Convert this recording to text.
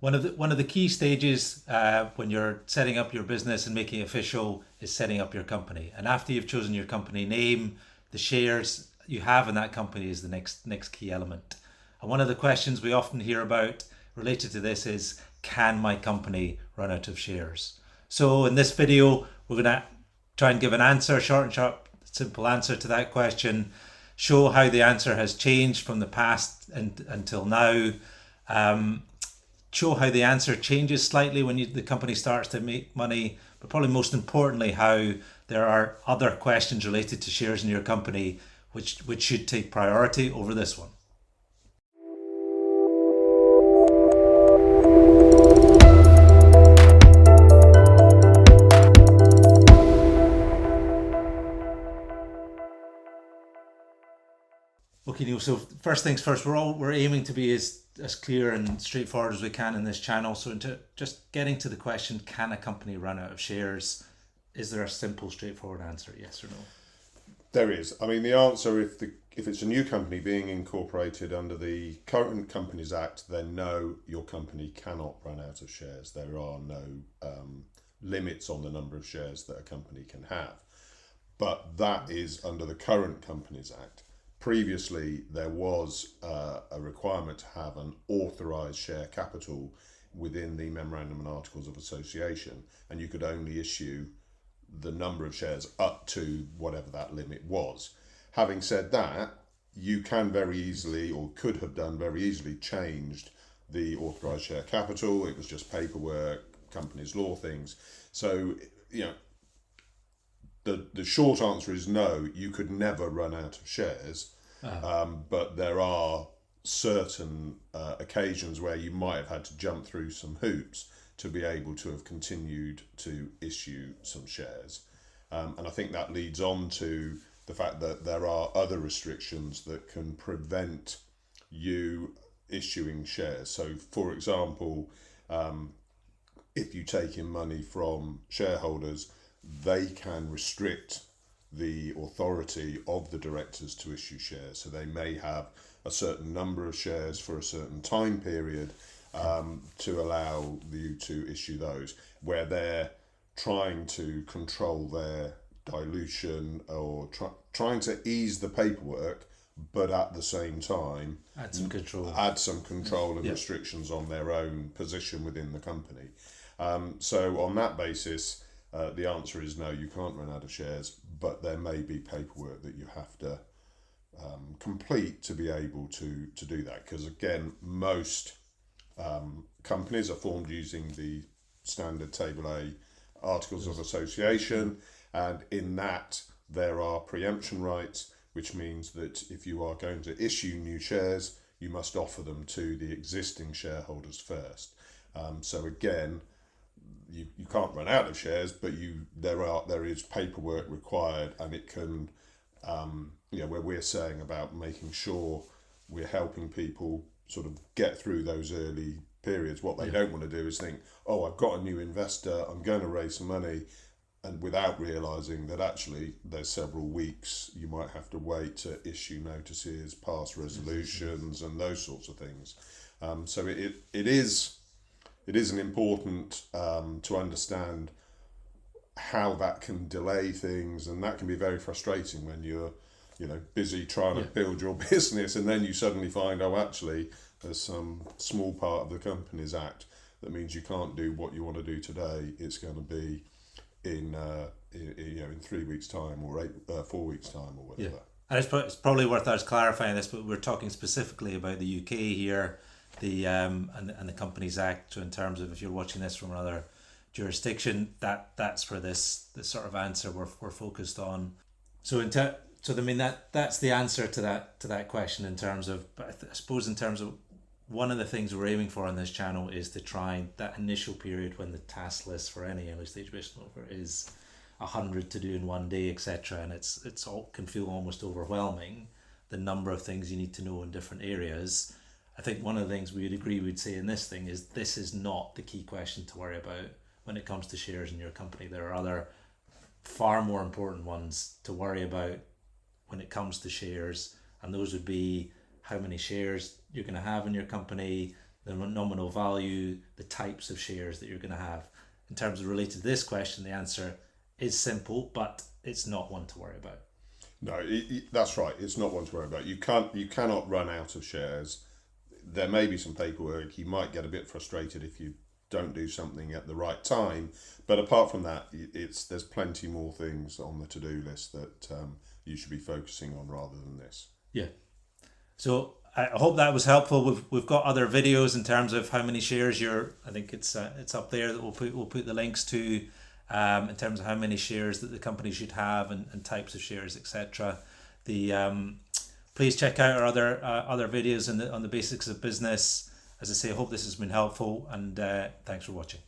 One of the key stages when you're setting up your business and making it official is setting up your company. And after you've chosen your company name, the shares you have in that company is the next key element. And one of the questions we often hear about related to this is, can my company run out of shares? So in this video, we're going to try and give an answer, short and sharp, simple answer to that question, show how the answer has changed from the past until now, show how the answer changes slightly when the company starts to make money, but probably most importantly, how there are other questions related to shares in your company which should take priority over this one. Okay, Neil, so first things first, we're aiming to be as clear and straightforward as we can in this channel. So into just getting to the question, can a company run out of shares? Is there a simple, straightforward answer, yes or no? There is. I mean, the answer, if it's a new company being incorporated under the current Companies Act, then no, your company cannot run out of shares. There are no limits on the number of shares that a company can have. But that is under the current Companies Act. Previously, there was a requirement to have an authorised share capital within the Memorandum and Articles of Association, and you could only issue the number of shares up to whatever that limit was. Having said that, you can very easily, or could have done very easily, changed the authorised share capital. It was just paperwork, companies law things. So, the short answer is no, you could never run out of shares, but there are certain occasions where you might have had to jump through some hoops to be able to have continued to issue some shares. And I think that leads on to the fact that there are other restrictions that can prevent you issuing shares. So, for example, if you take in money from shareholders, they can restrict the authority of the directors to issue shares. So they may have a certain number of shares for a certain time period to allow you to issue those, where they're trying to control their dilution or trying to ease the paperwork, but at the same time add some control and restrictions on their own position within the company. So on that basis, the answer is no, you can't run out of shares, but there may be paperwork that you have to complete to be able to do that. Because again, most companies are formed using the standard Table A Articles of Association, and in that there are preemption rights, which means that if you are going to issue new shares, you must offer them to the existing shareholders first. So again, you can't run out of shares, but there is paperwork required, and it can where we're saying about making sure we're helping people sort of get through those early periods. What they don't want to do is think, oh, I've got a new investor, I'm going to raise some money, and without realising that actually there's several weeks you might have to wait to issue notices, pass resolutions, and those sorts of things. So it is an important to understand how that can delay things, and that can be very frustrating when you're busy trying to build your business, and then you suddenly find, oh, actually there's some small part of the Companies Act that means you can't do what you want to do today. It's going to be in 3 weeks time or 4 weeks time or whatever. And it's probably worth us clarifying this, but we're talking specifically about the UK here, and the Companies Act. So in terms of if you're watching this from another jurisdiction, that's where this sort of answer we're focused on. So that's the answer to that question in terms of. But I suppose in terms of one of the things we're aiming for on this channel is to try that initial period when the task list for any early stage business developer is 100 to do in one day, etc. And it's all can feel almost overwhelming, the number of things you need to know in different areas. I think one of the things we'd say in this thing is this is not the key question to worry about when it comes to shares in your company. There are other far more important ones to worry about when it comes to shares, and those would be how many shares you're going to have in your company, the nominal value, the types of shares that you're going to have. In terms of related to this question, the answer is simple, but it's not one to worry about. No, that's right. It's not one to worry about. You cannot run out of shares. There may be some paperwork. You might get a bit frustrated if you don't do something at the right time. But apart from that, there's plenty more things on the to-do list that you should be focusing on rather than this. Yeah. So I hope that was helpful. We've got other videos in terms of how many shares I think it's up there that we'll put the links to. In terms of how many shares that the company should have and types of shares, etc. Please check out our other videos on the basics of business. As I say, I hope this has been helpful, and thanks for watching.